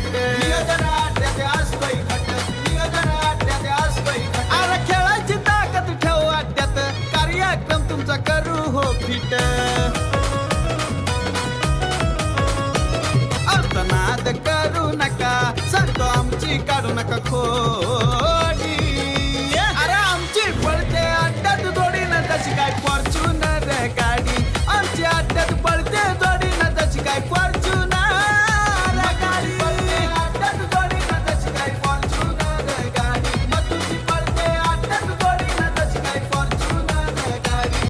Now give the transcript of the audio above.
खट अरे खेळाची ताकद ठेवू अड्ड्यात कार्यक्रम तुमचा करू हो फिट नाद करू नका सांगतो आमची काढू नका खो